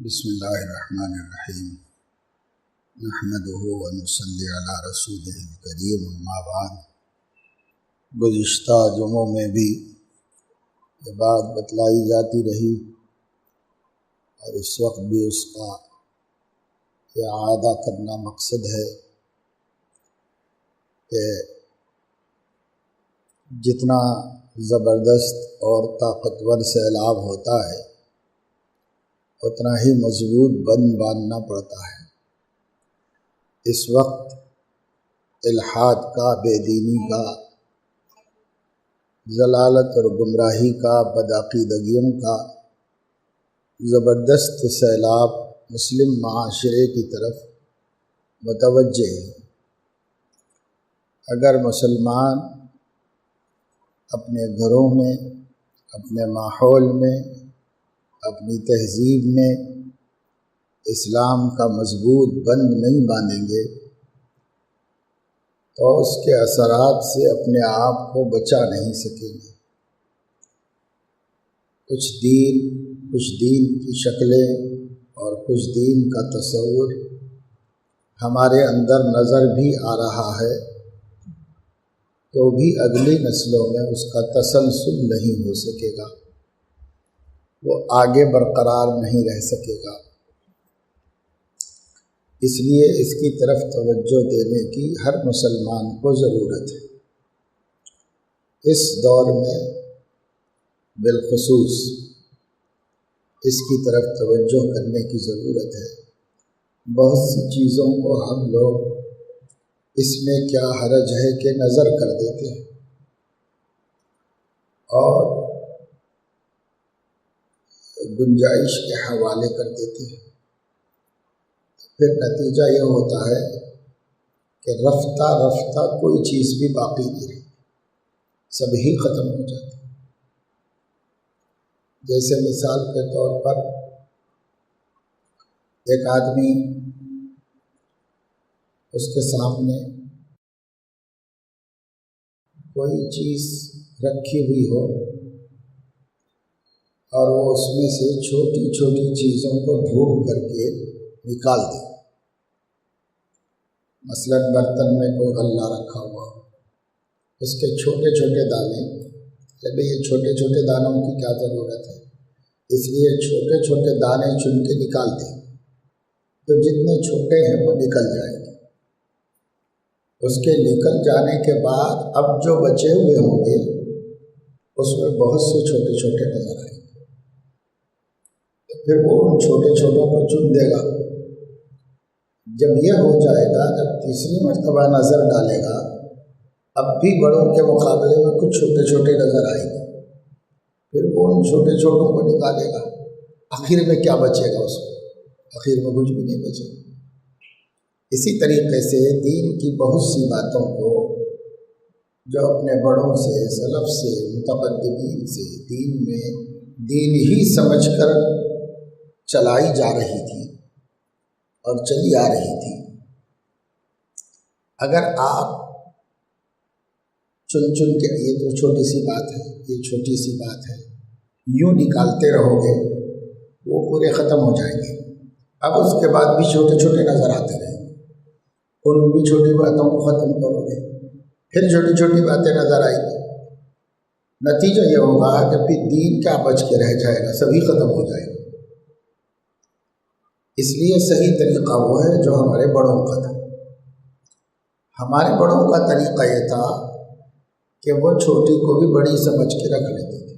بسم اللہ الرحمن الرحیم نحمدہ ونصلی علی رسولہ الکریم اما بعد۔ گزشتہ جمعوں میں بھی یہ بات بتلائی جاتی رہی اور اس وقت بھی اس کا اعادہ کرنا مقصد ہے کہ جتنا زبردست اور طاقتور سیلاب ہوتا ہے اتنا ہی مضبوط بند باندھنا پڑتا ہے۔ اس وقت الحاد کا، بے دینی کا، ضلالت اور گمراہی کا، بدعقیدگیوں کا زبردست سیلاب مسلم معاشرے کی طرف متوجہ ہے۔ اگر مسلمان اپنے گھروں میں، اپنے ماحول میں، اپنی تہذیب میں اسلام کا مضبوط بند نہیں باندھیں گے تو اس کے اثرات سے اپنے آپ کو بچا نہیں سکیں گے۔ کچھ دین کی شکلیں اور کچھ دین کا تصور ہمارے اندر نظر بھی آ رہا ہے تو بھی اگلی نسلوں میں اس کا تسلسل نہیں ہو سکے گا، وہ آگے برقرار نہیں رہ سکے گا۔ اس لیے اس کی طرف توجہ دینے کی ہر مسلمان کو ضرورت ہے۔ اس دور میں بالخصوص اس کی طرف توجہ کرنے کی ضرورت ہے۔ بہت سی چیزوں کو ہم لوگ اس میں کیا حرج ہے کہ نظر کر دیتے ہیں اور گنجائش کے حوالے کر دیتے ہیں، پھر نتیجہ یہ ہوتا ہے کہ رفتہ رفتہ کوئی چیز بھی باقی نہیں رہتی، سب ہی ختم ہو جاتی۔ جیسے مثال کے طور پر ایک آدمی، اس کے سامنے کوئی چیز رکھی ہوئی ہو اور وہ اس میں سے چھوٹی چھوٹی چیزوں کو ڈھونڈ کر کے نکال دے۔ مثلا برتن میں کوئی غلہ رکھا ہوا، اس کے چھوٹے چھوٹے دانے، جب یہ چھوٹے چھوٹے دانوں کی کیا ضرورت ہے، اس لیے چھوٹے چھوٹے دانے چن کے نکال دیں تو جتنے چھوٹے ہیں وہ نکل جائیں گے۔ اس کے نکل جانے کے بعد اب جو بچے ہوئے ہوں گے اس میں بہت سے چھوٹے چھوٹے نظر آئیں گے، پھر وہ ان چھوٹے چھوٹوں کو چن دے گا۔ جب یہ ہو جائے گا، جب تیسری مرتبہ نظر ڈالے گا، اب بھی بڑوں کے مقابلے میں کچھ چھوٹے چھوٹے نظر آئیں گے، پھر وہ ان چھوٹے چھوٹوں کو نکالے گا۔ آخر میں کیا بچے گا اس میں؟ آخر میں کچھ بھی نہیں بچے گا۔ اسی طریقے سے دین کی بہت سی باتوں کو جو اپنے بڑوں سے، سلف سے، متقدمین سے دین میں دین ہی سمجھ کر چلائی جا رہی تھی اور چلی آ رہی تھی، اگر آپ چن چن کے یہ تو چھوٹی سی بات ہے، یہ چھوٹی سی بات ہے، یوں نکالتے رہو گے وہ پورے ختم ہو جائیں گے۔ اب اس کے بعد بھی چھوٹے چھوٹے نظر آتے رہیں گے، ان بھی چھوٹی باتوں کو ختم کرو گے، پھر چھوٹی چھوٹی باتیں نظر آئیں گی۔ نتیجہ یہ ہوگا کہ پھر دین کیا بچ کے رہ جائے گا، سبھی ختم ہو جائے گا۔ اس لیے صحیح طریقہ وہ ہے جو ہمارے بڑوں کا تھا۔ ہمارے بڑوں کا طریقہ یہ تھا کہ وہ چھوٹی کو بھی بڑی سمجھ کے رکھ لیتے تھے،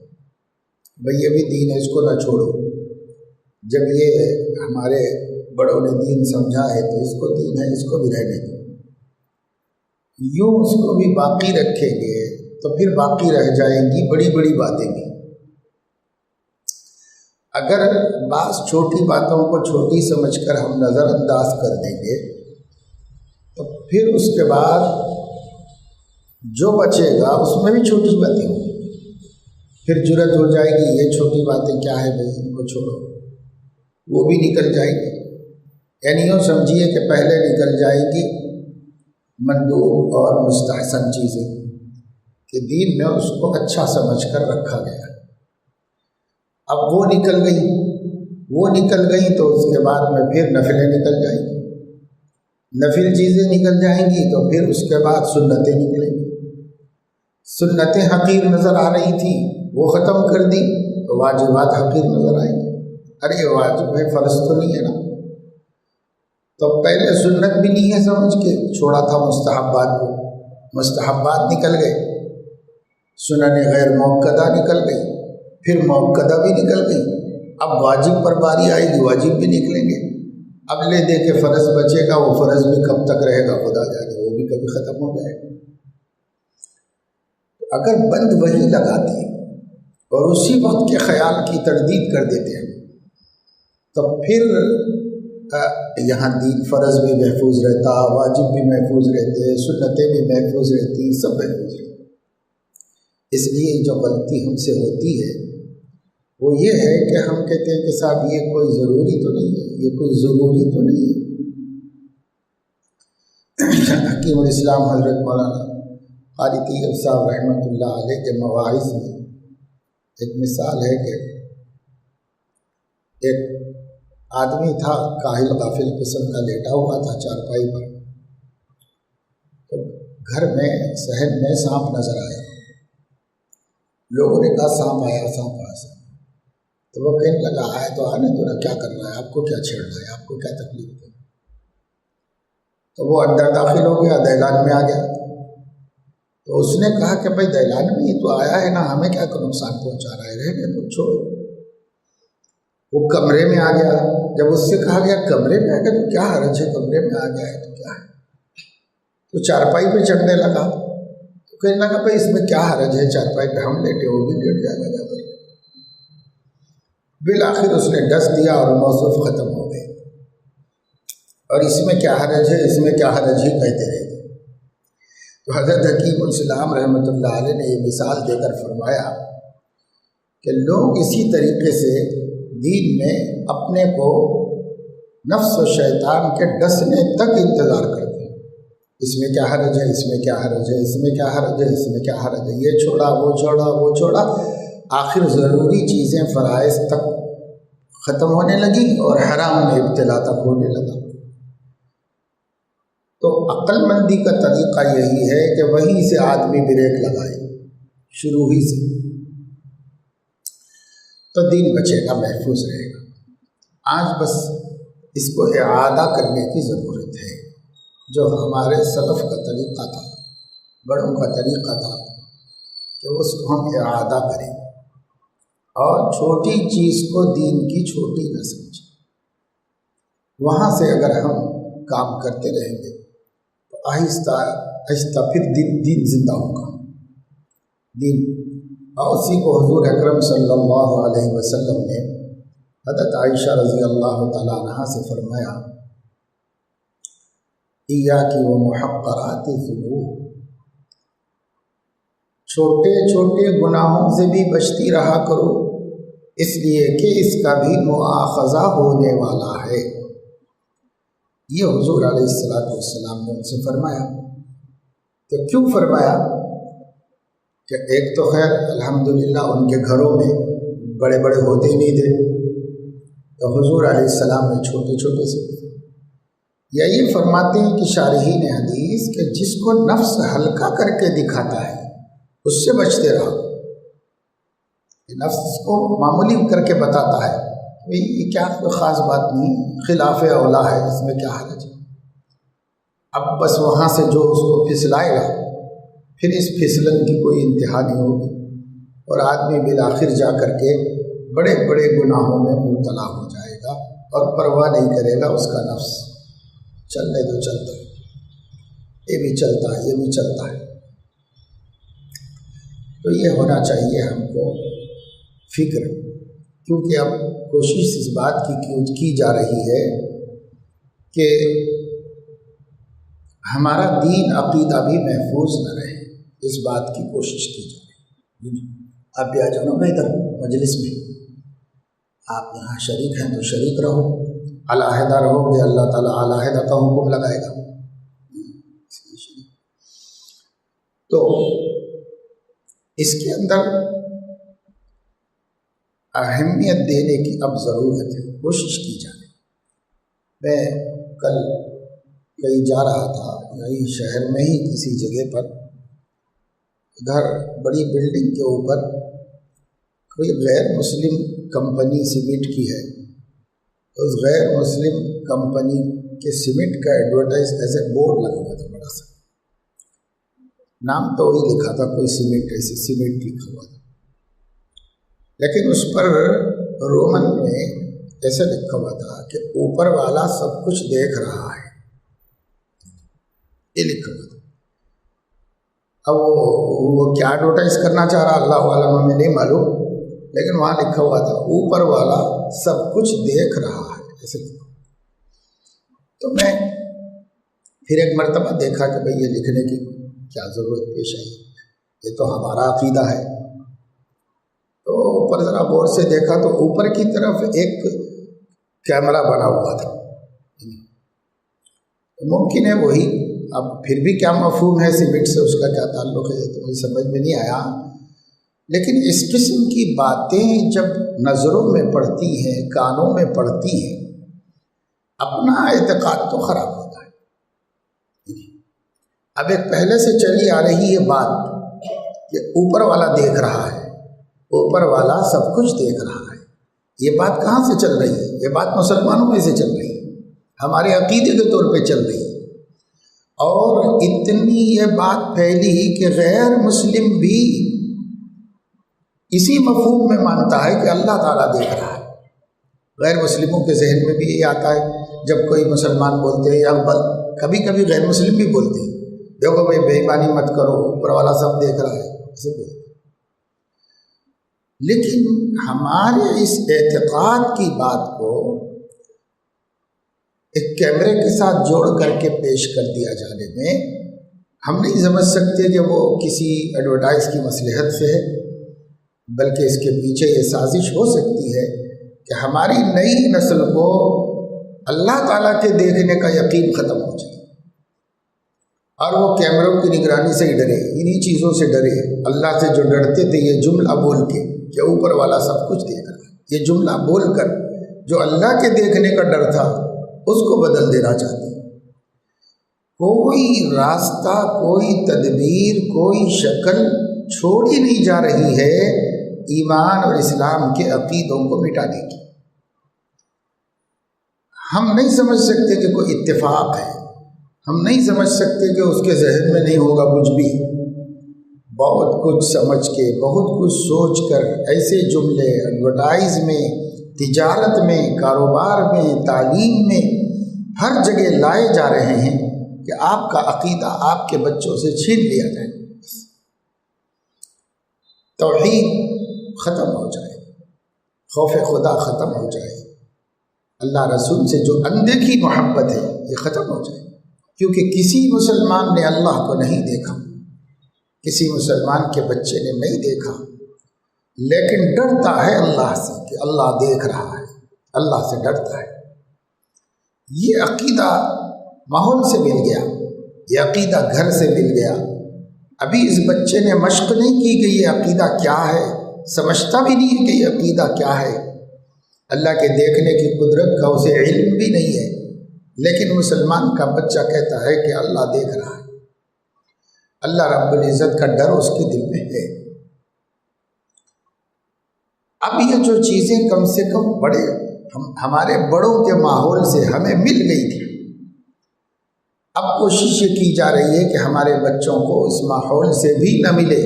بھئی یہ بھی دین ہے، اس کو نہ چھوڑو۔ جب یہ ہمارے بڑوں نے دین سمجھا ہے تو اس کو دین ہے، اس کو بھی رہنے دو۔ یوں اس کو بھی باقی رکھیں گے تو پھر باقی رہ جائیں گی بڑی بڑی باتیں بھی۔ اگر بعض چھوٹی باتوں کو چھوٹی سمجھ کر ہم نظر انداز کر دیں گے تو پھر اس کے بعد جو بچے گا اس میں بھی چھوٹی باتیں ہوں گی، پھر جرت ہو جائے گی یہ چھوٹی باتیں کیا ہے بھائی، ان کو چھوڑو، وہ بھی نکل جائیں گی۔ یعنی یوں سمجھیے کہ پہلے نکل جائے گی مندوب اور مستحسن چیزیں کہ دین میں اس کو اچھا سمجھ کر رکھا گیا، اب وہ نکل گئی وہ نکل گئیں تو اس کے بعد میں پھر نفلیں نکل جائیں گی، نفل چیزیں نکل جائیں گی تو پھر اس کے بعد سنتیں نکلیں گی۔ سنتیں حقیر نظر آ رہی تھیں وہ ختم کر دی تو واجبات حقیر نظر آئیں گی، ارے یہ واجب ہے فرض تو نہیں ہے نا، تو پہلے سنت بھی نہیں ہے سمجھ کے چھوڑا تھا مستحبات کو، مستحبات نکل گئے، سنن غیر موقدہ نکل گئی، پھر موقدہ بھی نکل گئی، اب واجب پر باری آئے گی واجب بھی نکلیں گے، اب لے دے کے فرض بچے گا، وہ فرض بھی کب تک رہے گا خدا جانے، وہ بھی کبھی ختم ہو جائے گا۔ اگر بند وہی لگاتے اور اسی وقت کے خیال کی تردید کر دیتے ہیں تو پھر یہاں دین فرض بھی محفوظ رہتا، واجب بھی محفوظ رہتے، سنتیں بھی محفوظ رہتی، سب محفوظ رہتے۔ اس لیے جو غلطی ہم سے ہوتی ہے وہ یہ ہے کہ ہم کہتے ہیں کہ صاحب یہ کوئی ضروری تو نہیں ہے، یہ کوئی ضروری تو نہیں ہے۔ حکیم الاسلام حضرت مولانا قاری طیب صاحب رحمۃ اللہ علیہ کے مواعظ میں ایک مثال ہے کہ ایک آدمی تھا کاہل غافل قسم کا، لیٹا ہوا تھا چارپائی پر، تو گھر میں صحن میں سانپ نظر آیا، لوگوں نے کہا سانپ آیا سانپ آیا، تو وہ کہنے لگا آئے تو آنے دو نا، کیا کرنا ہے آپ کو، کیا چھیڑنا ہے آپ کو، کیا تکلیف ہے؟ تو وہ اندر داخل ہو گیا، دہلان میں آ گیا، تو اس نے کہا کہ بھائی دہلان میں یہ تو آیا ہے نا، ہمیں کیا نقصان پہنچا رہا ہے، رہنے دو چھوڑو۔ وہ کمرے میں آ گیا، جب اس سے کہا گیا کمرے میں آ گیا تو کیا حرج ہے، کمرے میں آ گیا ہے تو کیا ہے، تو چارپائی پہ چڑھنے لگا، تو کہنے لگا بھائی اس میں کیا حرج ہے، چارپائی پہ ہم لیٹے وہ بھی لیٹ جائے گا کر۔ بالآخر اس نے ڈس دیا اور موصوف ختم ہو گئے، اور اس میں کیا حرج ہے، اس میں کیا حرج ہے کہتے رہے۔ تو حضرت حکیم الاسلام رحمۃ اللہ علیہ نے یہ مثال دے کر فرمایا کہ لوگ اسی طریقے سے دین میں اپنے کو نفس و شیطان کے ڈسنے تک انتظار کرتے ہیں، اس میں کیا حرج ہے، اس میں کیا حرج ہے، اس میں کیا حرج ہے، اس میں کیا حرج ہے، یہ چھوڑا وہ چھوڑا وہ چھوڑا، آخر ضروری چیزیں فرائض تک ختم ہونے لگی اور حرام میں ابتلا تک ہونے لگا۔ تو عقل مندی کا طریقہ یہی ہے کہ وہیں سے آدمی بریک لگائے، شروع ہی سے، تو دین بچے گا، محفوظ رہے گا۔ آج بس اس کو اعادہ کرنے کی ضرورت ہے، جو ہمارے سلف کا طریقہ تھا، بڑوں کا طریقہ تھا کہ اس کو ہم اعادہ کریں اور چھوٹی چیز کو دین کی چھوٹی نہ سمجھیں۔ وہاں سے اگر ہم کام کرتے رہیں گے تو آہستہ آہستہ پھر دین زندہ ہوگا، دین۔ اور اسی کو حضور اکرم صلی اللہ علیہ وسلم نے حضرت عائشہ رضی اللہ تعالیٰ عنہا سے فرمایا، ایاکی و محقرات الذنوب، چھوٹے چھوٹے گناہوں سے بھی بچتی رہا کرو، اس لیے کہ اس کا بھی مواخذہ ہونے والا ہے۔ یہ حضور علیہ السلام نے ان سے فرمایا۔ تو کیوں فرمایا؟ کہ ایک تو خیر الحمدللہ ان کے گھروں میں بڑے بڑے ہوتے ہی نہیں تھے، تو حضور علیہ السلام نے چھوٹے چھوٹے سے، یا یہ فرماتے ہیں کہ شارحین حدیث کہ جس کو نفس ہلکا کر کے دکھاتا ہے اس سے بچتے رہو، نفس کو معمولی کر کے بتاتا ہے یہ کیا کوئی خاص بات نہیں، خلاف اولا ہے، اس میں کیا حرج ہے، اب بس وہاں سے جو اس کو پھسلائے گا پھر اس پھسلن کی کوئی انتہا نہیں ہوگی، اور آدمی بالآخر جا کر کے بڑے بڑے گناہوں میں مبتلا ہو جائے گا اور پرواہ نہیں کرے گا اس کا نفس، چلنے تو چلتا ہے، یہ بھی چلتا ہے، یہ بھی چلتا ہے۔ تو یہ ہونا چاہیے ہم کو فکر، کیونکہ اب کوشش اس بات کی جا رہی ہے کہ ہمارا دین عقیدہ بھی محفوظ نہ رہے، اس بات کی کوشش کی جا رہی ہے۔ آپ بھی آ جاؤ نا ادھر مجلس میں، آپ یہاں شریک ہیں تو شریک رہو، علیحدہ رہو گے اللہ تعالیٰ علیحدہ کا حکم لگائے گا۔ تو اس کے اندر اہمیت دینے کی اب ضرورت ہے، کوشش کی جائے۔ میں کل کہیں جا رہا تھا، یہی شہر میں ہی کسی جگہ پر، ادھر بڑی بلڈنگ کے اوپر کوئی غیر مسلم کمپنی سیمنٹ کی ہے، اس غیر مسلم کمپنی کے سیمنٹ کا ایڈورٹائز ایسے بورڈ لگا ہوا تھا بڑا سا، نام تو وہی لکھا تھا، کوئی سیمنٹ ایسے سیمنٹ لکھا ہوا تھا، لیکن اس پر رومن میں ایسا لکھا ہوا تھا کہ اوپر والا سب کچھ دیکھ رہا ہے، یہ لکھا ہوا تھا۔ اب وہ کیا ایڈورٹائز کرنا چاہ رہا اللہ عالم ہمیں نہیں معلوم، لیکن وہاں لکھا ہوا تھا اوپر والا سب کچھ دیکھ رہا ہے، ایسے لکھا۔ تو میں پھر ایک مرتبہ دیکھا کہ بھئی یہ لکھنے کی کیا ضرورت پیش آئی، یہ تو ہمارا عقیدہ ہے۔ تو اوپر ذرا غور سے دیکھا تو اوپر کی طرف ایک کیمرہ بنا ہوا تھا، ممکن ہے وہی، اب پھر بھی کیا مفہوم ہے سیمنٹ سے، اس کا کیا تعلق ہے تو مجھے سمجھ میں نہیں آیا، لیکن اس قسم کی باتیں جب نظروں میں پڑتی ہیں، کانوں میں پڑتی ہیں، اپنا اعتقاد تو خراب ہوتا ہے۔ اب ایک پہلے سے چلی آ رہی ہے بات کہ اوپر والا دیکھ رہا ہے، اوپر والا سب کچھ دیکھ رہا ہے، یہ بات کہاں سے چل رہی ہے؟ یہ بات مسلمانوں میں سے چل رہی ہے، ہمارے عقیدے کے طور پہ چل رہی ہے، اور اتنی یہ بات پھیلی کہ غیر مسلم بھی اسی مفہوم میں مانتا ہے کہ اللہ تعالیٰ دیکھ رہا ہے۔ غیر مسلموں کے ذہن میں بھی یہ آتا ہے جب کوئی مسلمان بولتے ہیں، یا کبھی کبھی غیر مسلم بھی بولتے ہیں، دیکھو بھائی بے ایمانی مت کرو، اوپر والا سب دیکھ رہا ہے، ایسے بولتے ہیں۔ لیکن ہمارے اس اعتقاد کی بات کو ایک کیمرے کے ساتھ جوڑ کر کے پیش کر دیا جانے میں ہم نہیں سمجھ سکتے کہ وہ کسی ایڈورٹائز کی مصلحت سے ہے، بلکہ اس کے پیچھے یہ سازش ہو سکتی ہے کہ ہماری نئی نسل کو اللہ تعالیٰ کے دیکھنے کا یقین ختم ہو جائے، اور وہ کیمروں کی نگرانی سے ہی ڈرے، انہی چیزوں سے ڈرے۔ اللہ سے جو ڈرتے تھے یہ جملہ بول کے کہ اوپر والا سب کچھ دیکھ رہا ہے، یہ جملہ بول کر جو اللہ کے دیکھنے کا ڈر تھا اس کو بدل دینا چاہتے ہیں۔ کوئی راستہ، کوئی تدبیر، کوئی شکل چھوڑی نہیں جا رہی ہے ایمان اور اسلام کے عقیدوں کو مٹانے کی۔ ہم نہیں سمجھ سکتے کہ کوئی اتفاق ہے، ہم نہیں سمجھ سکتے کہ اس کے ذہن میں نہیں ہوگا کچھ بھی، بہت کچھ سمجھ کے، بہت کچھ سوچ کر ایسے جملے ایڈورٹائز میں، تجارت میں، کاروبار میں، تعلیم میں، ہر جگہ لائے جا رہے ہیں کہ آپ کا عقیدہ آپ کے بچوں سے چھین لیا جائے، توحید ختم ہو جائے، خوف خدا ختم ہو جائے، اللہ رسول سے جو اندیکھی محبت ہے یہ ختم ہو جائے۔ کیونکہ کسی مسلمان نے اللہ کو نہیں دیکھا، کسی مسلمان کے بچے نے نہیں دیکھا، لیکن ڈرتا ہے اللہ سے کہ اللہ دیکھ رہا ہے، اللہ سے ڈرتا ہے۔ یہ عقیدہ ماحول سے مل گیا، یہ عقیدہ گھر سے مل گیا۔ ابھی اس بچے نے مشق نہیں کی کہ یہ عقیدہ کیا ہے، سمجھتا بھی نہیں کہ یہ عقیدہ کیا ہے، اللہ کے دیکھنے کی قدرت کا اسے علم بھی نہیں ہے، لیکن مسلمان کا بچہ کہتا ہے کہ اللہ دیکھ رہا ہے، اللہ رب العزت کا ڈر اس کے دل میں ہے۔ اب یہ جو چیزیں کم سے کم ہمارے بڑوں کے ماحول سے ہمیں مل گئی تھی، اب کوشش یہ کی جا رہی ہے کہ ہمارے بچوں کو اس ماحول سے بھی نہ ملے،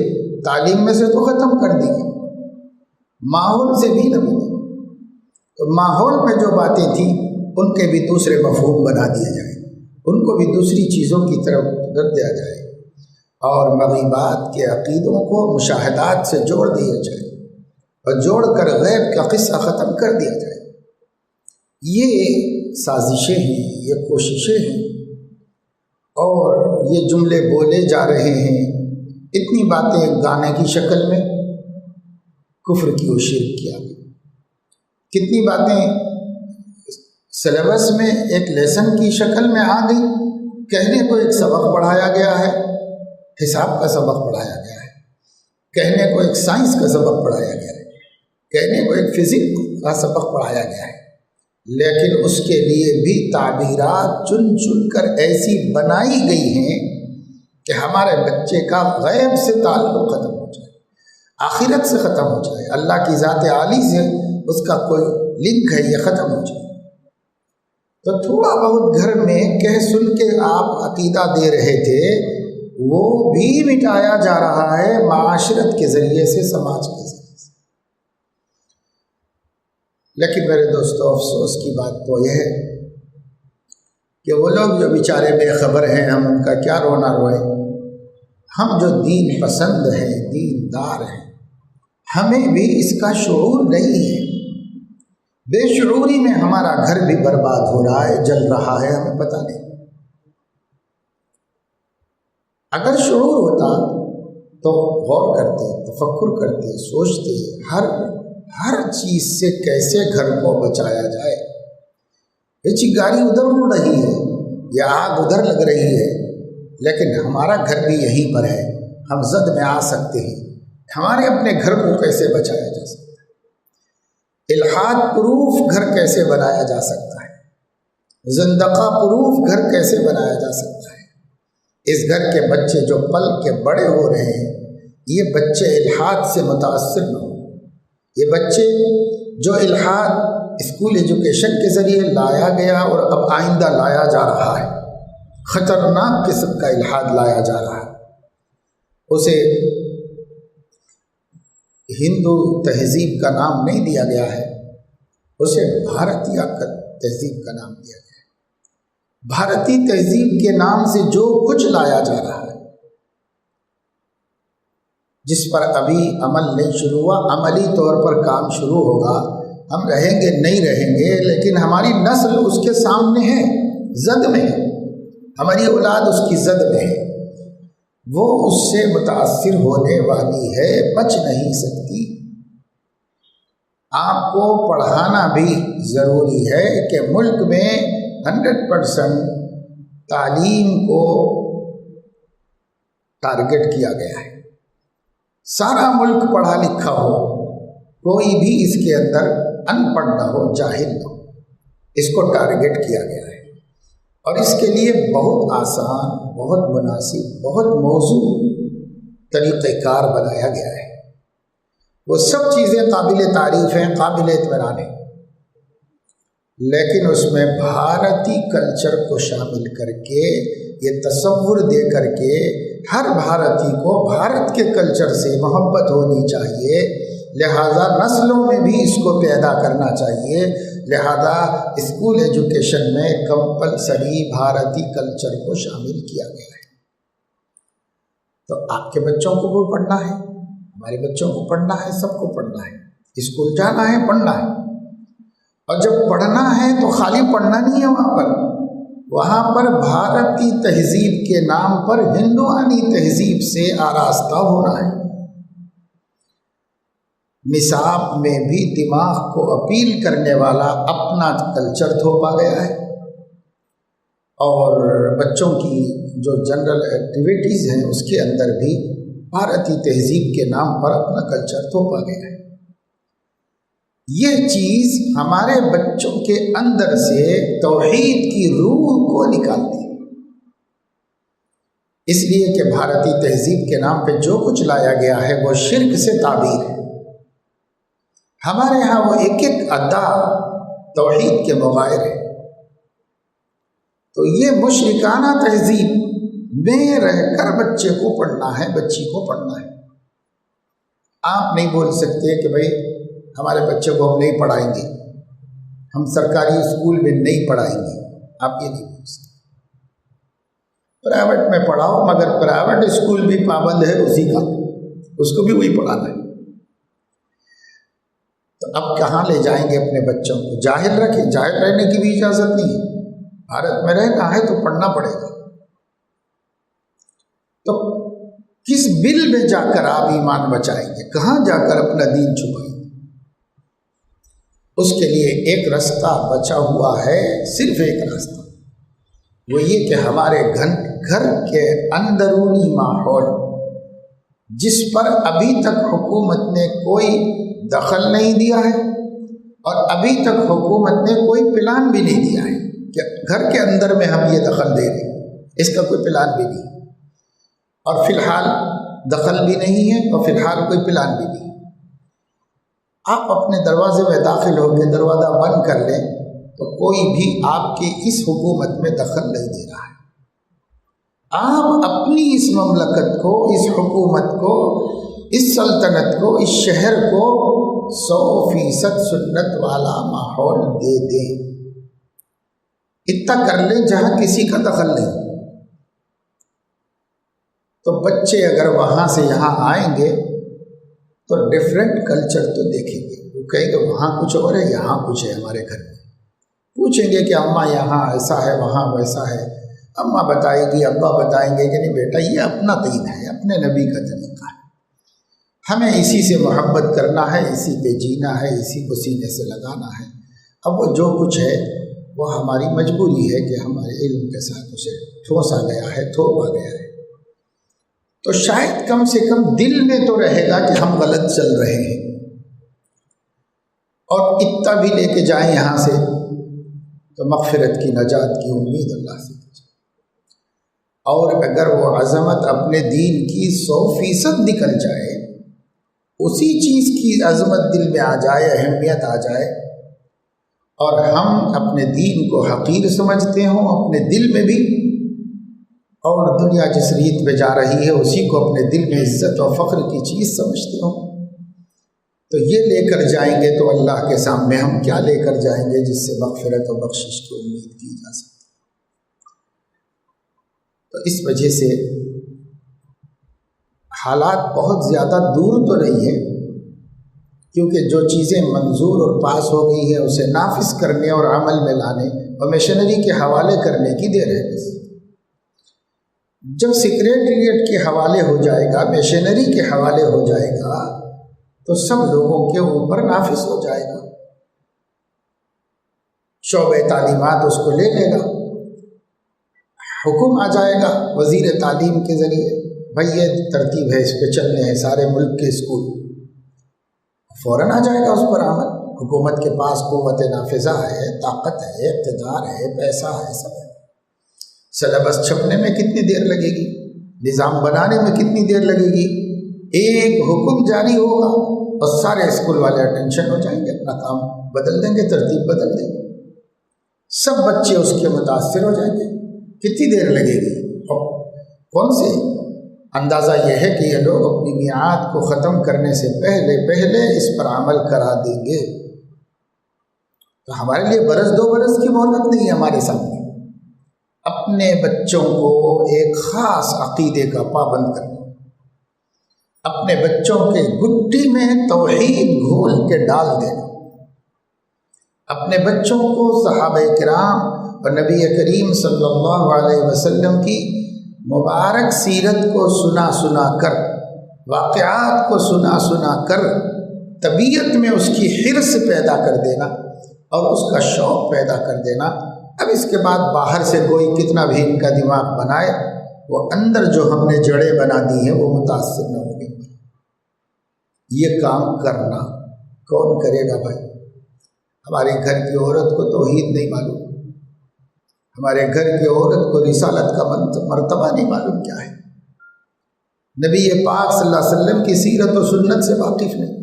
تعلیم میں سے تو ختم کر دی گئی، ماحول سے بھی نہ ملے، تو ماحول میں جو باتیں تھیں ان کے بھی دوسرے مفہوم بنا دیا جائے، ان کو بھی دوسری چیزوں کی طرف رد دیا جائے، اور مغیبات کے عقیدوں کو مشاہدات سے جوڑ دیا جائے، اور جوڑ کر غیب کا قصہ ختم کر دیا جائے۔ یہ سازشیں ہیں، یہ کوششیں ہیں، اور یہ جملے بولے جا رہے ہیں، اتنی باتیں گانے کی شکل میں کفر کی و شرک کی آگئی، کتنی باتیں سلیبس میں ایک لیسن کی شکل میں آ گئی، کہنے کو ایک سبق پڑھایا گیا ہے، حساب کا سبق پڑھایا گیا ہے، کہنے کو ایک سائنس کا سبق پڑھایا گیا ہے، کہنے کو ایک فزکس کا سبق پڑھایا گیا ہے، لیکن اس کے لیے بھی تعبیرات چن چن کر ایسی بنائی گئی ہیں کہ ہمارے بچے کا غیب سے تعلق ختم ہو جائے، آخرت سے ختم ہو جائے، اللہ کی ذات عالی سے اس کا کوئی لنک ہے یہ ختم ہو جائے۔ تو تھوڑا بہت گھر میں کہہ سن کے آپ عقیدہ دے رہے تھے، وہ بھی مٹایا جا رہا ہے معاشرت کے ذریعے سے، سماج کے ذریعے سے۔ لیکن میرے دوستو، افسوس کی بات تو یہ ہے کہ وہ لوگ جو بیچارے بے خبر ہیں، ہم ان کا کیا رونا روئے۔ ہم جو دین پسند ہیں، دین دار ہیں، ہمیں بھی اس کا شعور نہیں ہے۔ بے شعوری میں ہمارا گھر بھی برباد ہو رہا ہے، جل رہا ہے، ہمیں پتہ نہیں۔ اگر شعور ہوتا تو غور کرتے، تفکر کرتے، سوچتے ہر چیز سے کیسے گھر کو بچایا جائے۔ یہ چنگاری ادھر اڑ رہی ہے، یہ آگ ادھر لگ رہی ہے، لیکن ہمارا گھر بھی یہیں پر ہے، ہم زد میں آ سکتے ہیں۔ ہمارے اپنے گھر کو کیسے بچایا جا سکتا ہے؟ الحاد پروف گھر کیسے بنایا جا سکتا ہے؟ زندقہ پروف گھر کیسے بنایا جا سکتا ہے؟ اس گھر کے بچے جو پل کے بڑے ہو رہے ہیں، یہ بچے الحاد سے متاثر نہ ہوں۔ یہ بچے جو الحاد اسکول ایجوکیشن کے ذریعے لایا گیا اور اب آئندہ لایا جا رہا ہے، خطرناک قسم کا الحاد لایا جا رہا ہے، اسے ہندو تہذیب کا نام نہیں دیا گیا ہے، اسے بھارتیہ تہذیب کا نام دیا گیا ہے۔ بھارتی تہذیب کے نام سے جو کچھ لایا جا رہا ہے، جس پر ابھی عمل نہیں شروع ہوا، عملی طور پر کام شروع ہوگا، ہم رہیں گے نہیں رہیں گے، لیکن ہماری نسل اس کے سامنے ہے، زد میں ہے، ہماری اولاد اس کی زد میں ہے، وہ اس سے متاثر ہونے والی ہے، بچ نہیں سکتی۔ آپ کو پڑھانا بھی ضروری ہے کہ ملک میں 100% تعلیم کو ٹارگٹ کیا گیا ہے۔ سارا ملک پڑھا لکھا ہو، کوئی بھی اس کے اندر ان پڑھ نہ ہو، جاہل نہ ہو، اس کو ٹارگٹ کیا گیا ہے، اور اس کے لیے بہت آسان، بہت مناسب، بہت موزوں طریقہ کار بنایا گیا ہے۔ وہ سب چیزیں قابل تعریف ہیں، قابل اطمینان ہیں، لیکن اس میں بھارتی کلچر کو شامل کر کے، یہ تصور دے کر کے ہر بھارتی کو بھارت کے کلچر سے محبت ہونی چاہیے، لہذا نسلوں میں بھی اس کو پیدا کرنا چاہیے، لہذا اسکول ایجوکیشن میں کمپلسری بھارتی کلچر کو شامل کیا گیا ہے۔ تو آپ کے بچوں کو بھی پڑھنا ہے، ہمارے بچوں کو پڑھنا ہے، سب کو پڑھنا ہے، اسکول جانا ہے، پڑھنا ہے، اور جب پڑھنا ہے تو خالی پڑھنا نہیں ہے، وہاں پر بھارتی تہذیب کے نام پر ہندوانی تہذیب سے آراستہ ہونا ہے۔ نصاب میں بھی دماغ کو اپیل کرنے والا اپنا کلچر تھوپا گیا ہے، اور بچوں کی جو جنرل ایکٹیویٹیز ہیں اس کے اندر بھی بھارتی تہذیب کے نام پر اپنا کلچر تھوپا گیا ہے۔ یہ چیز ہمارے بچوں کے اندر سے توحید کی روح کو نکالتی ہے، اس لیے کہ بھارتی تہذیب کے نام پہ جو کچھ لایا گیا ہے وہ شرک سے تعبیر ہے۔ ہمارے ہاں وہ ایک ایک ادا توحید کے مغائر ہے۔ تو یہ مشرکانہ تہذیب میں رہ کر بچے کو پڑھنا ہے، بچی کو پڑھنا ہے۔ آپ نہیں بول سکتے کہ بھائی ہمارے بچے کو ہم نہیں پڑھائیں گے، ہم سرکاری اسکول میں نہیں پڑھائیں گے، آپ یہ نہیں بول سکتے۔ پرائیویٹ میں پڑھاؤ، مگر پرائیویٹ اسکول بھی پابند ہے اسی کا، اس کو بھی وہی پڑھانا ہے۔ تو اب کہاں لے جائیں گے اپنے بچوں کو؟ جاہل رکھیں، جاہل رہنے کی بھی اجازت نہیں ہے۔ بھارت میں رہنا ہے تو پڑھنا پڑے گا۔ تو کس بل میں جا کر آپ ایمان بچائیں گے؟ کہاں جا کر اپنا دین چھپائیں گے؟ اس کے لیے ایک راستہ بچا ہوا ہے، صرف ایک راستہ، وہ یہ کہ ہمارے گھر کے اندرونی ماحول جس پر ابھی تک حکومت نے کوئی دخل نہیں دیا ہے، اور ابھی تک حکومت نے کوئی پلان بھی نہیں دیا ہے کہ گھر کے اندر میں ہم یہ دخل دے دیں، اس کا کوئی پلان بھی نہیں، اور فی الحال دخل بھی نہیں ہے اور فی الحال کوئی پلان بھی نہیں۔ آپ اپنے دروازے میں داخل ہو کے دروازہ بند کر لیں تو کوئی بھی آپ کی اس حکومت میں دخل نہیں دے رہا ہے۔ آپ اپنی اس مملکت کو، اس حکومت کو، اس سلطنت کو، اس شہر کو 100% سنت والا ماحول دے دیں، اتنا کر لیں جہاں کسی کا دخل نہیں۔ تو بچے اگر وہاں سے یہاں آئیں گے تو ڈفرینٹ کلچر تو دیکھیں گے، وہ کہیں گے وہاں کچھ اور ہے، یہاں کچھ ہے ہمارے گھر میں۔ پوچھیں گے کہ اماں یہاں ایسا ہے، وہاں ویسا ہے، اماں بتائے گی، ابا بتائیں گے کہ نہیں بیٹا یہ اپنا دین ہے، اپنے نبی کا طریقہ ہے، ہمیں اسی سے محبت کرنا ہے، اسی پہ جینا ہے، اسی کو سینے سے لگانا ہے۔ اب وہ جو کچھ ہے وہ ہماری مجبوری ہے کہ ہمارے علم کے ساتھ اسے ٹھوس آ گیا ہے، تھوپ آ گیا ہے، تو شاید کم سے کم دل میں تو رہے گا کہ ہم غلط چل رہے ہیں، اور اتنا بھی لے کے جائیں یہاں سے تو مغفرت کی، نجات کی امید اللہ سے کیجیے۔ اور اگر وہ عظمت اپنے دین کی 100% نکل جائے، اسی چیز کی عظمت دل میں آ جائے، اہمیت آ جائے، اور ہم اپنے دین کو حقیر سمجھتے ہوں اپنے دل میں بھی، اور دنیا جس ریت پہ جا رہی ہے اسی کو اپنے دل میں عزت اور فخر کی چیز سمجھتے ہوں، تو یہ لے کر جائیں گے تو اللہ کے سامنے ہم کیا لے کر جائیں گے جس سے مغفرت و بخشش کی امید کی جا سکتی۔ تو اس وجہ سے حالات بہت زیادہ دور تو نہیں ہے، کیونکہ جو چیزیں منظور اور پاس ہو گئی ہیں اسے نافذ کرنے اور عمل میں لانے اور مشنری کے حوالے کرنے کی دیر ہے بس۔ جب سیکریٹریٹ کے حوالے ہو جائے گا، مشنری کے حوالے ہو جائے گا تو سب لوگوں کے اوپر نافذ ہو جائے گا، شعبہ تعلیمات اس کو لے لے گا، حکم آ جائے گا وزیر تعلیم کے ذریعے، بھائی یہ ترتیب ہے، اس پہ چلنے ہیں سارے ملک کے اسکول، فوراً آ جائے گا اس پر عمل۔ حکومت کے پاس قوت نافذہ ہے، طاقت ہے، اقتدار ہے، پیسہ ہے، سب ہے۔ سلیبس چھپنے میں کتنی دیر لگے گی، نظام بنانے میں کتنی دیر لگے گی، ایک حکم جاری ہوگا اور سارے اسکول والے اٹینشن ہو جائیں گے، اپنا کام بدل دیں گے، ترتیب بدل دیں گے، سب بچے اس کے متاثر ہو جائیں گے۔ کتنی دیر لگے گی اور کون سے؟ اندازہ یہ ہے کہ یہ لوگ اپنی میعاد کو ختم کرنے سے پہلے اس پر عمل کرا دیں گے، تو ہمارے لیے برس 2 برس کی مہلت نہیں ہے ہمارے سامنے۔ اپنے بچوں کو ایک خاص عقیدے کا پابند کرنا، اپنے بچوں کے گٹی میں توحید گھول کے ڈال دینا، اپنے بچوں کو صحابہ کرام اور نبی کریم صلی اللہ علیہ وسلم کی مبارک سیرت کو سنا کر، واقعات کو سنا کر طبیعت میں اس کی حرص پیدا کر دینا اور اس کا شوق پیدا کر دینا۔ اب اس کے بعد باہر سے کوئی کتنا بھی ان کا دماغ بنائے، وہ اندر جو ہم نے جڑیں بنا دی ہیں وہ متاثر نہ ہوگی۔ یہ کام کرنا کون کرے گا بھائی؟ ہمارے گھر کی عورت کو توحید نہیں معلوم، ہمارے گھر کی عورت کو رسالت کا مرتبہ نہیں معلوم کیا ہے، نبی پاک صلی اللہ علیہ وسلم کی سیرت و سنت سے واقف نہیں،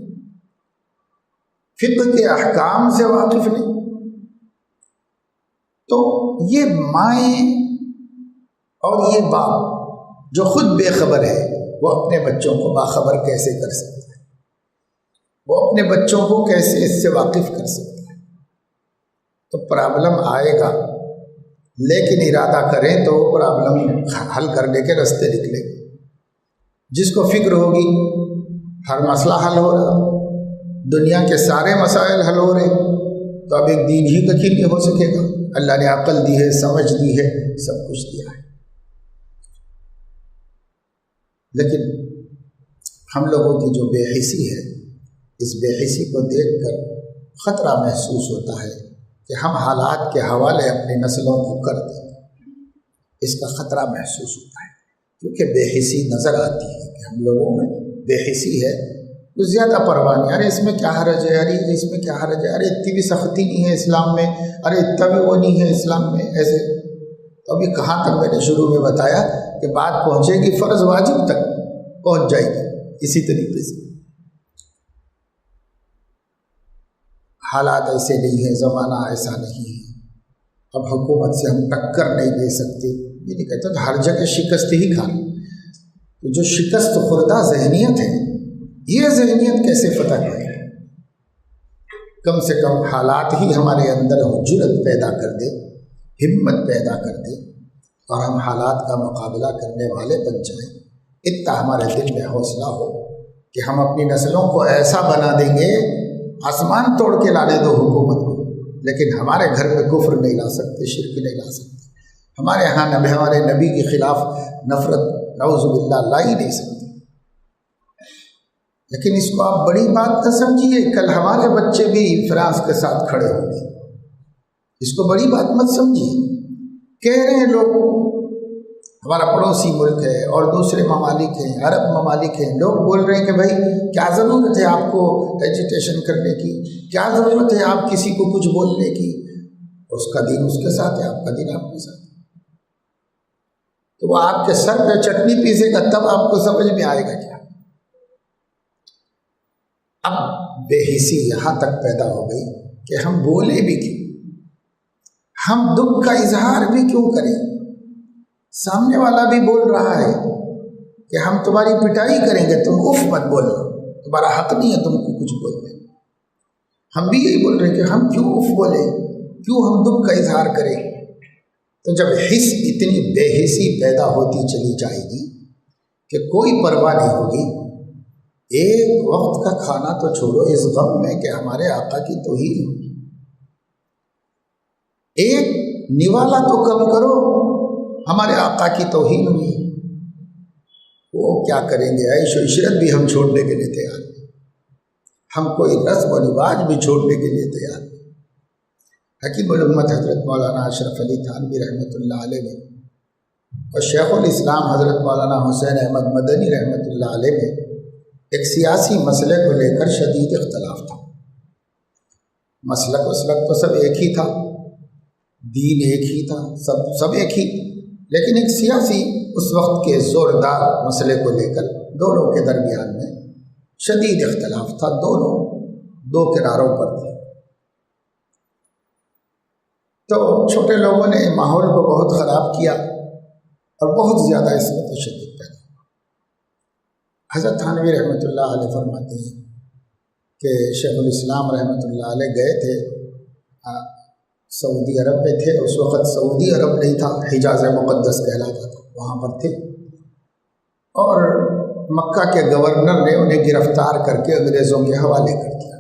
فقہ کے احکام سے واقف نہیں، تو یہ مائیں اور یہ باپ جو خود بے خبر ہے وہ اپنے بچوں کو باخبر کیسے کر سکتا ہے؟ وہ اپنے بچوں کو کیسے اس سے واقف کر سکتا ہے؟ تو پرابلم آئے گا، لیکن ارادہ کریں تو وہ پرابلم حل کرنے کے راستے نکلیں گے۔ جس کو فکر ہوگی ہر مسئلہ حل ہو رہا، دنیا کے سارے مسائل حل ہو رہے، تو اب ایک دین ہی کا کھیل ہو سکے گا۔ اللہ نے عقل دی ہے، سمجھ دی ہے، سب کچھ دیا ہے، لیکن ہم لوگوں کی جو بے حسی ہے، اس بے حسی کو دیکھ کر خطرہ محسوس ہوتا ہے کہ ہم حالات کے حوالے اپنی نسلوں کو کر دیں، اس کا خطرہ محسوس ہوتا ہے، کیونکہ بے حسی نظر آتی ہے کہ ہم لوگوں میں بے حسی ہے، کچھ زیادہ پرواہ نہیں، ارے اس میں کیا حرج ہے، ارے اس میں کیا حرج ہے، ارے اتنی بھی سختی نہیں ہے اسلام میں، ارے اتنا بھی وہ نہیں ہے اسلام میں، ایسے۔ تو ابھی کہاں تک میں نے شروع میں بتایا کہ بات پہنچے گی فرض واجب تک پہنچ جائے گی اسی طریقے سے۔ حالات ایسے نہیں ہیں، زمانہ ایسا نہیں ہے، اب حکومت سے ہم ٹکر نہیں دے سکتے، یہ نہیں کہتا کہ ہر جگہ شکست ہی کھانا۔ تو جو شکست خوردہ ذہنیت ہے، یہ ذہنیت کیسے فتح کرے؟ کم سے کم حالات ہی ہمارے اندر جرأت پیدا کر دے، ہمت پیدا کر دے، اور ہم حالات کا مقابلہ کرنے والے بن جائیں۔ اتنا ہمارے دل میں حوصلہ ہو کہ ہم اپنی نسلوں کو ایسا بنا دیں گے، آسمان توڑ کے لانے دو حکومت کو، لیکن ہمارے گھر میں کفر نہیں لا سکتے، شرک نہیں لا سکتے، ہمارے ہاں ہمارے نبی کے خلاف نفرت نعوذ باللہ لا ہی نہیں سکتے۔ لیکن اس کو آپ بڑی بات نہ سمجھیے، کل ہمارے بچے بھی فرانس کے ساتھ کھڑے ہوں گے، اس کو بڑی بات مت سمجھیے۔ کہہ رہے ہیں لوگ ہمارا پڑوسی ملک ہے اور دوسرے ممالک ہیں، عرب ممالک ہیں، لوگ بول رہے ہیں کہ بھائی کیا ضرورت ہے آپ کو ایجیٹیشن کرنے کی، کیا ضرورت ہے آپ کسی کو کچھ بولنے کی، اس کا دین اس کے ساتھ ہے، آپ کا دین آپ کے ساتھ ہے۔ تو وہ آپ کے سر پہ چٹنی پیسے گا تب آپ کو سمجھ میں آئے گا کیا۔ اب بے حسی یہاں تک پیدا ہو گئی کہ ہم بولے بھی کیوں، ہم دکھ کا اظہار بھی کیوں کریں؟ سامنے والا بھی بول رہا ہے کہ ہم تمہاری پٹائی کریں گے، تم اف مت بولنا، تمہارا حق نہیں ہے تم کو کچھ بولنے۔ ہم بھی یہی بول رہے ہیں کہ ہم کیوں اف بولیں، کیوں ہم دکھ کا اظہار کریں۔ تو جب حس اتنی بے حسی پیدا ہوتی چلی جائے گی کہ کوئی پرواہ نہیں ہوگی، ایک وقت کا کھانا تو چھوڑو اس غم میں کہ ہمارے آقا کی توہین ہوگی، ایک نوالا تو کم کرو، ہمارے آقا کی توہین ہوئی، وہ کیا کریں گے؟ عیش و عشرت بھی ہم چھوڑنے کے لیے تیار ہیں، ہم کوئی رسم و رواج بھی چھوڑنے کے لیے تیار ہیں۔ حکیم الامت حضرت مولانا اشرف علی تھانوی رحمۃ اللہ علیہ میں اور شیخ الاسلام حضرت مولانا حسین احمد مدنی رحمۃ اللہ علیہ میں ایک سیاسی مسئلے کو لے کر شدید اختلاف تھا۔ مسلک وسلک تو سب ایک ہی تھا، دین ایک ہی تھا، سب ایک ہی، لیکن ایک سیاسی اس وقت کے زوردار مسئلے کو لے کر دونوں کے درمیان میں شدید اختلاف تھا، دونوں دو کناروں پر تھے۔ تو چھوٹے لوگوں نے ماحول کو بہت خراب کیا اور بہت زیادہ اس میں تشدد پیدا۔ حضرت تھانوی رحمۃ اللہ علیہ فرماتے ہیں کہ شیخ الاسلام رحمۃ اللہ علیہ گئے تھے، سعودی عرب میں تھے، اس وقت سعودی عرب نہیں تھا، حجاز مقدس کہلاتا تھا، وہاں پر تھے، اور مکہ کے گورنر نے انہیں گرفتار کر کے انگریزوں کے حوالے کر دیا۔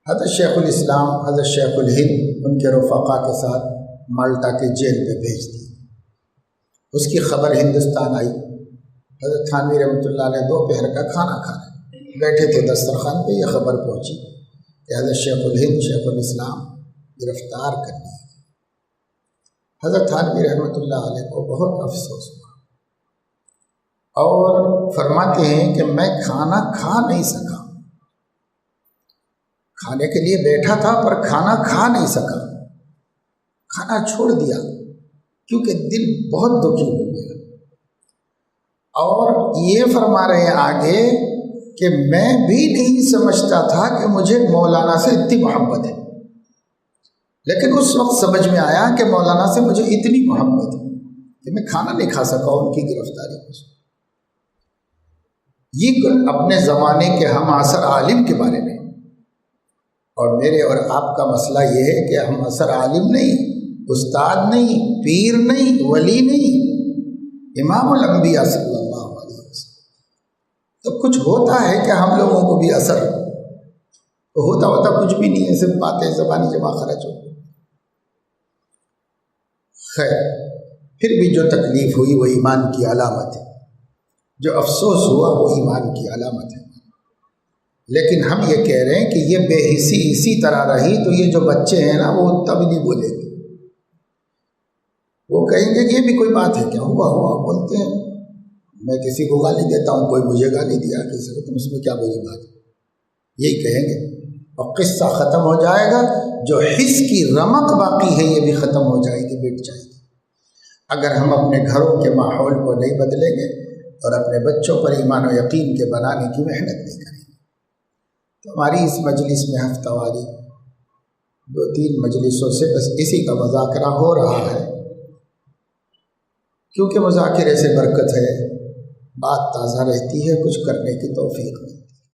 حضرت شیخ الاسلام، حضرت شیخ الہند ان کے رفقا کے ساتھ مالٹا کے جیل پہ بھیج دی۔ اس کی خبر ہندوستان آئی، حضرت تھانوی رحمۃ اللہ علیہ دوپہر کا کھانا کھا رہے بیٹھے تھے دسترخوان پہ، یہ خبر پہنچی کہ حضرت شیخ الہند شیخ الاسلام گرفتار کر لیے۔ حضرت تھانوی رحمۃ اللہ علیہ کو بہت افسوس ہوا اور فرماتے ہیں کہ میں کھانا کھا نہیں سکا، کھانے کے لیے بیٹھا تھا پر کھانا کھا نہیں سکا، کھانا چھوڑ دیا کیونکہ دل بہت دکھی ہو گیا۔ اور یہ فرما رہے ہیں آگے کہ میں بھی نہیں سمجھتا تھا کہ مجھے مولانا سے اتنی محبت ہے، لیکن اس وقت سمجھ میں آیا کہ مولانا سے مجھے اتنی محبت ہے کہ میں کھانا نہیں کھا سکا ان کی گرفتاری کو۔ یہ اپنے زمانے کے ہم عصر عالم کے بارے میں، اور میرے اور آپ کا مسئلہ یہ ہے کہ ہم عصر عالم نہیں، استاد نہیں، پیر نہیں، ولی نہیں، امام الانبیاء صلی اللہ علیہ وسلم۔ تو کچھ ہوتا ہے کہ ہم لوگوں کو بھی اثر تو ہوتا کچھ بھی نہیں ہے، صرف باتیں زبانی جمع خرچ ہو۔ خیر، پھر بھی جو تکلیف ہوئی وہ ایمان کی علامت ہے، جو افسوس ہوا وہ ایمان کی علامت ہے۔ لیکن ہم یہ کہہ رہے ہیں کہ یہ بے حسی اسی طرح رہی تو یہ جو بچے ہیں نا وہ تب نہیں بولیں گے، وہ کہیں گے کہ یہ بھی کوئی بات ہے کیا، ہوا بولتے ہیں، میں کسی کو گالی دیتا ہوں، کوئی مجھے گالی دیا کسی کو، تم اس میں کیا بری بات ہے، یہی کہیں گے، اور قصہ ختم ہو جائے گا، جو حس کی رمق باقی ہے یہ بھی ختم ہو جائے گی، مٹ جائے گی۔ اگر ہم اپنے گھروں کے ماحول کو نہیں بدلیں گے اور اپنے بچوں پر ایمان و یقین کے بنانے کی محنت نہیں کریں گے، تو ہماری اس مجلس میں ہفتہ واری 2-3 مجلسوں سے بس اسی کا مذاکرہ ہو رہا ہے، کیونکہ مذاکرے سے برکت ہے، بات تازہ رہتی ہے، کچھ کرنے کی توفیق نہیں۔